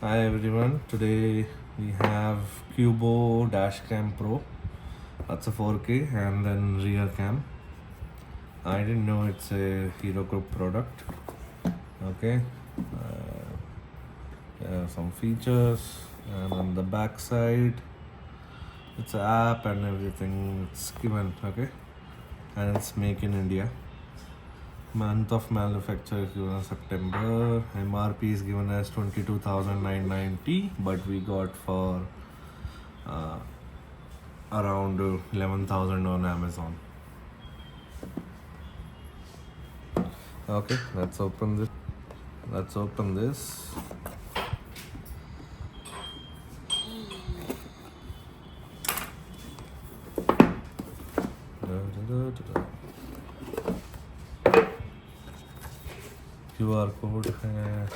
Hi everyone, today we have Qubo Dashcam Pro. That's a 4K and then rear cam. I didn't know it's a Hero Group product. Okay, there are some features, and on the back side, it's an app and everything. It's given, okay, and it's made in India. Month of manufacture is given as September. MRP is given as 22,990, but we got for uh, around 11,000 on Amazon. Okay, let's open this. Let's open this. QR code है.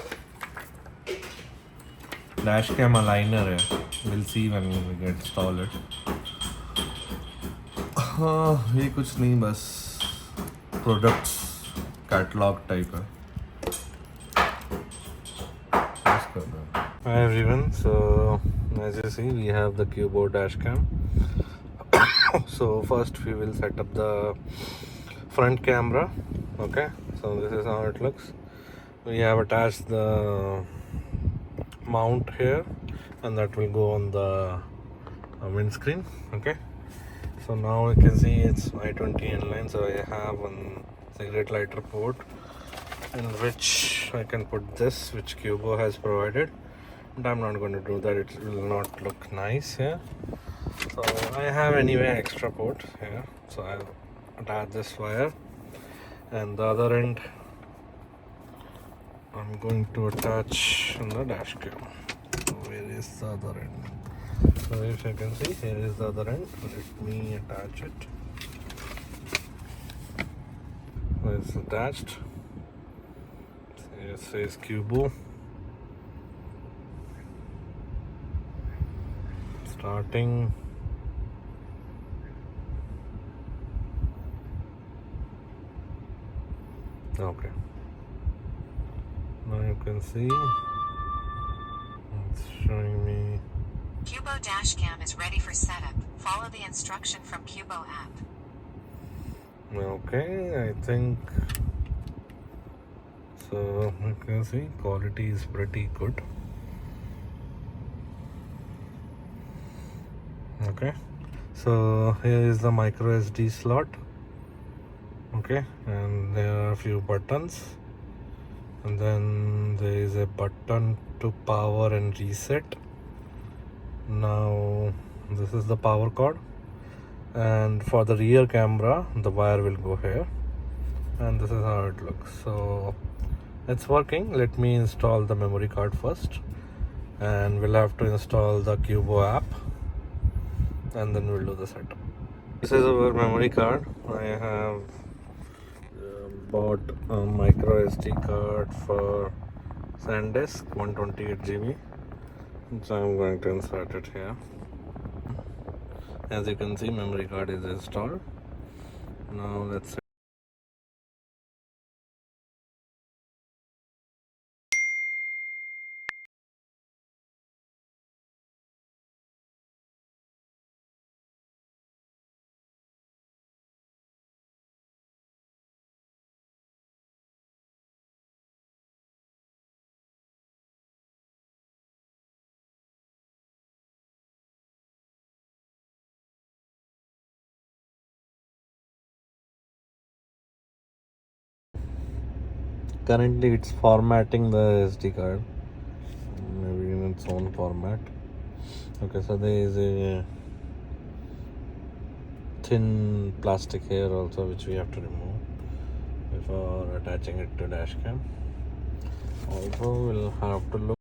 Dashcam aligner है. We'll see when we get install it. हाँ, ये कुछ नहीं, बस products catalog type है. Hi everyone. So as you see, we have the Qubo Dashcam. So first we will set up the front camera. Okay, so this is how it looks. We have attached the mount here, and that will go on the windscreen. Okay, so now you can see it's i20 inline. So I have one cigarette lighter port in which I can put this, which Qubo has provided, but I'm not going to do that. It will not look nice here. So I have anyway extra port here, so I'll attach this wire, and the other end I'm going to attach on the dash cam. So where is the other end? So if you can see, here is the other end. Let me attach it. So it's attached. It says Qubo. Starting. Okay. Now you can see it's showing me. Qubo Dashcam is ready for setup. Follow the instruction from Qubo app. Okay, I think so. You can see quality is pretty good. Okay, so here is the micro SD slot. Okay, and there are a few buttons, and then there is a button to power and reset. Now this is the power cord, and for the rear camera the wire will go here, and this is how it looks. So it's working. Let me install the memory card first, and we'll have to install the Qubo app, and then we'll do the setup. This is our memory card. I have bought a micro SD card for SanDisk 128 GB, so I'm going to insert it here. As you can see, memory card is installed. Now let's currently it's formatting the SD card, maybe in its own format. Okay, so there is a thin plastic here also, which we have to remove before attaching it to dashcam. Also, we'll have to look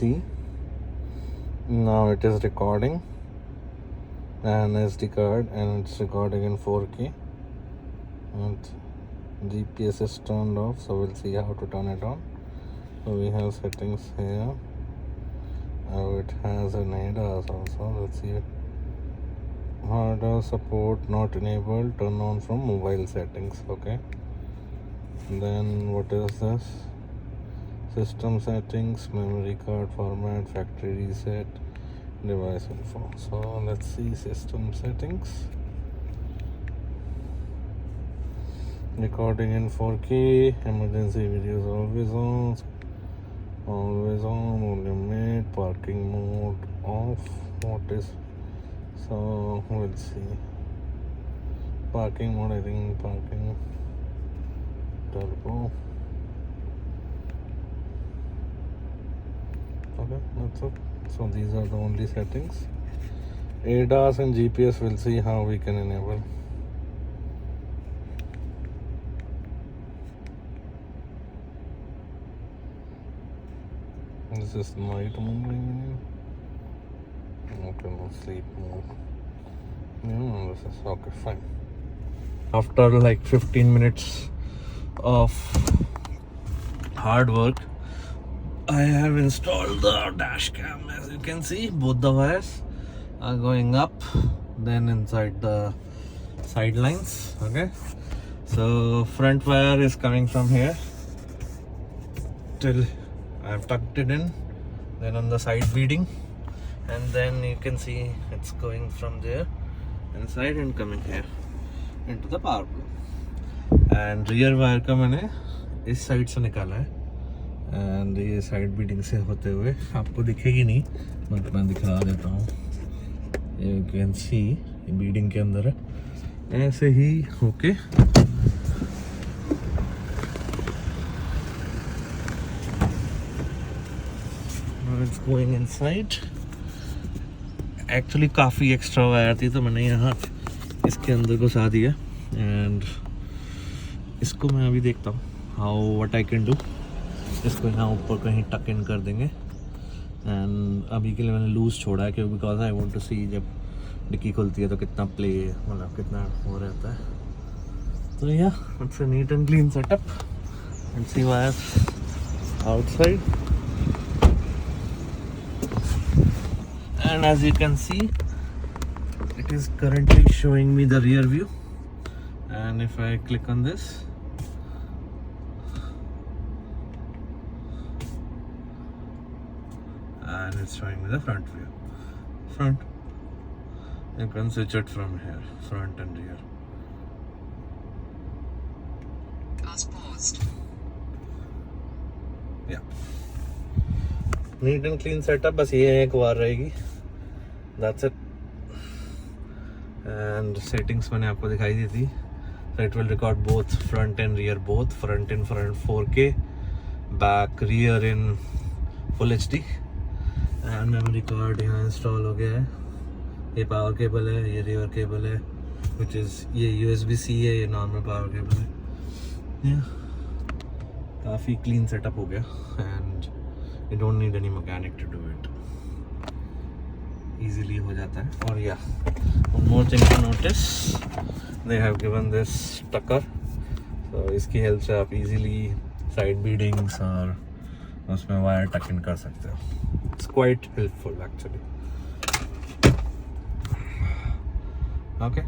See, now it is recording an SD card and it's recording in 4K, and GPS is turned off, so we'll see how to turn it on. So we have settings here. Oh, it has an ADAS also. Let's see. ADAS support not enabled. Turn on from mobile settings. Okay. Then what is this? System settings, memory card format, factory reset, device info. So let's see system settings. Recording in 4K, emergency videos always on, volume made, parking mode off. What is, so we'll see. Parking mode, I think parking turbo. Okay, that's it. So these are the only settings. ADAS and GPS, we'll see how we can enable. This is night mode. Okay, no sleep mode. Yeah, this is okay, fine. After like 15 minutes of hard work, I have installed the dash cam. As you can see, both the wires are going up, then inside the sidelines. Okay, so front wire is coming from here till I've tucked it in, then on the side beading, and then you can see it's going from there inside and coming here into the power plug. And rear wire का मैंने इस side से निकाला है, and ये side beading से होते हुए आपको दिखेगी नहीं, बट मैं दिखा देता हूँ. यू कैन सी बीडिंग के अंदर है ऐसे ही होके it's going inside. एक्चुअली काफ़ी एक्स्ट्रा वायर थी, तो मैंने यहाँ इसके अंदर घुसा दिया, एंड इसको मैं अभी देखता हूँ how what I can do. इसको यहाँ ऊपर कहीं टक इन कर देंगे, एंड अभी के लिए मैंने लूज़ छोड़ा है क्योंकि बिकॉज आई वांट टू सी जब डिक्की खुलती है तो कितना प्ले, मतलब कितना वो रहता है. तो या it's a neat and clean setup. And see wire outside. And as you can see, it is currently showing me the rear view, and if I click on this, and it's showing me the front view. Front, you can switch it from here, front and rear. Paused. Yeah, neat and clean setup. बस ये एक बार रहेगी. That's it. And settings मैंने आपको दिखाई दी थी. So it will record both front and rear, both front in front 4K, back rear in full HD. And memory card यहाँ install हो गया है. ये पावर केबल है, ये रियर केबल है, which is ये USB-C है, ये नॉर्मल पावर केबल है. Yeah, काफ़ी क्लीन सेटअप हो गया, and you don't need any mechanic to do it. Easily हो जाता है. और या one more thing to notice, they have given this tucker, so इसकी हेल्प से आप easily side beadings और उसमें वायर टक इन कर सकते हो. It's quite helpful actually. Okay.